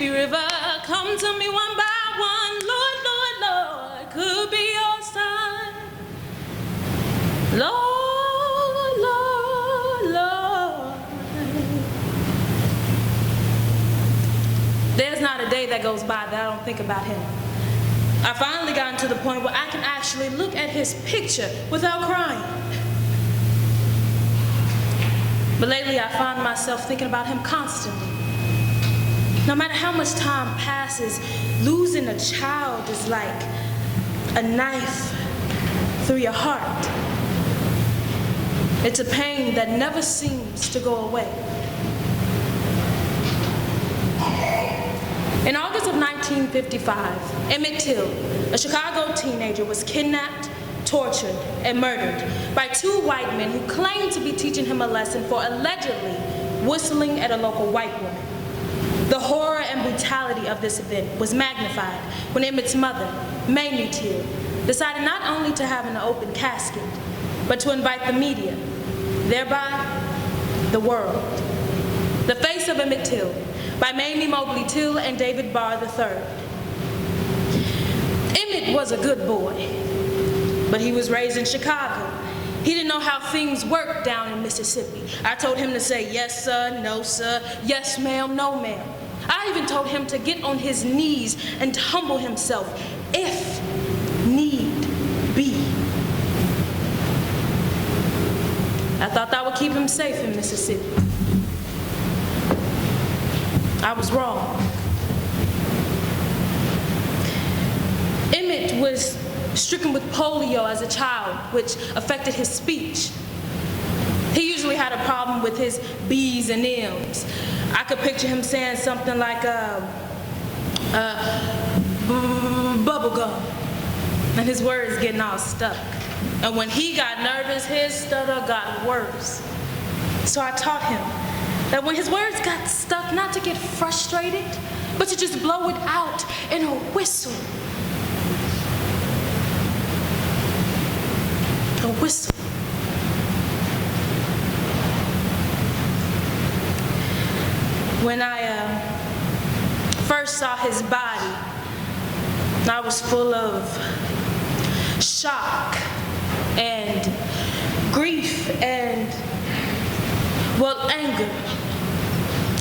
Mississippi River, come to me one by one. Lord, Lord, Lord, could be your son. Lord, Lord, Lord. There's not a day that goes by that I don't think about him. I finally gotten to the point where I can actually look at his picture without crying. But lately I find myself thinking about him constantly. No matter how much time passes, losing a child is like a knife through your heart. It's a pain that never seems to go away. In August of 1955, Emmet Till, a Chicago teenager, was kidnapped, tortured, and murdered by two white men who claimed to be teaching him a lesson for allegedly whistling at a local white woman. The horror and brutality of this event was magnified when Emmet's mother, Mamie Till, decided not only to have an open casket, but to invite the media, thereby the world. The Face of Emmet Till, by Mamie Till and David Barr III. Emmet was a good boy, but he was raised in Chicago. He didn't know how things worked down in Mississippi. I told him to say yes sir, no sir, yes ma'am, no ma'am. I even told him to get on his knees and humble himself if need be. I thought that would keep him safe in Mississippi. I was wrong. Emmet was stricken with polio as a child, which affected his speech. He usually had a problem with his B's and M's. I could picture him saying something like, bubble gum, and his words getting all stuck. And when he got nervous, his stutter got worse. So I taught him that when his words got stuck, not to get frustrated, but to just blow it out in a whistle. A whistle. When I first saw his body, I was full of shock and grief and, well, anger.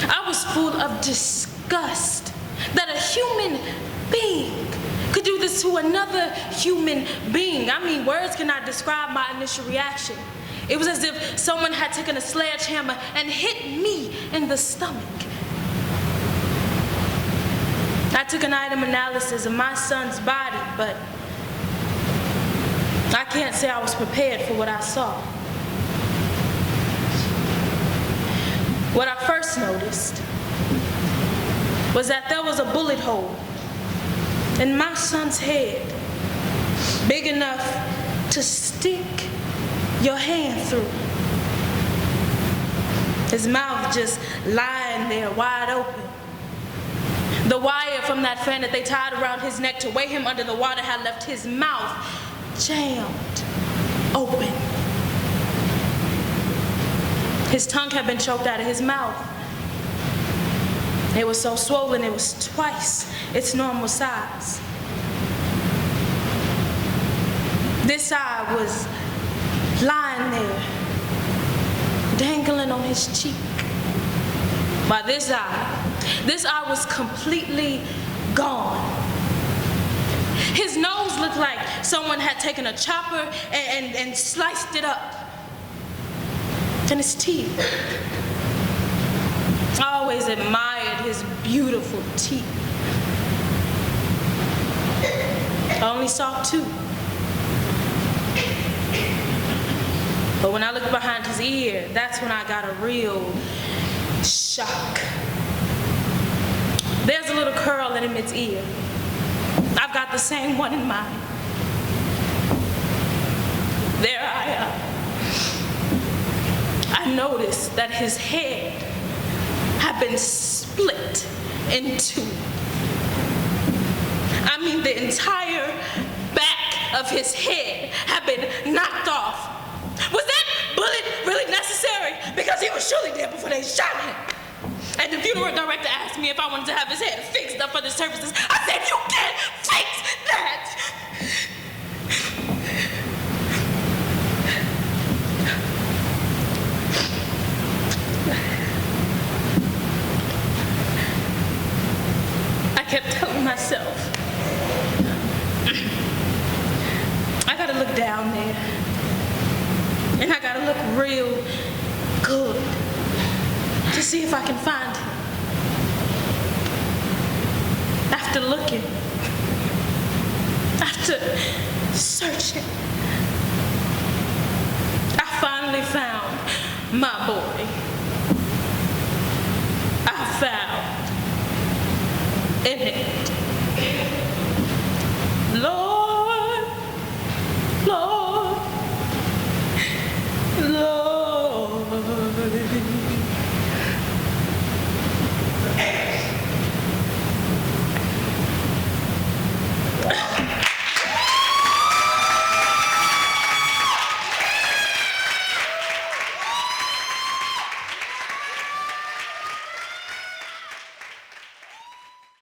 I was full of disgust that a human being could do this to another human being. I mean, words cannot describe my initial reaction. It was as if someone had taken a sledgehammer and hit me in the stomach. I took an item analysis of my son's body, but I can't say I was prepared for what I saw. What I first noticed was that there was a bullet hole in my son's head, big enough to stick your hand through. His mouth just lying there wide open. The wire from that fan that they tied around his neck to weigh him under the water had left his mouth jammed open. His tongue had been choked out of his mouth. It was so swollen, it was twice its normal size. This eye was lying there, dangling on his cheek. While this eye was completely gone. His nose looked like someone had taken a chopper and sliced it up. And his teeth. I always admired his beautiful teeth. I only saw two. But when I looked behind his ear, that's when I got a real shock. There's a little curl in Emmet's ear. I've got the same one in mine. There I am. I noticed that his head had been split in two. I mean, the entire back of his head had been knocked off. Was that bullet really necessary? Because he was surely dead before they shot him. And the funeral director asked me if I wanted to have his head fixed up for the services. I said, you can't fix that! I kept telling myself, I gotta look down there. And I gotta look real good to see if I can find him. After looking, after searching, I finally found my boy.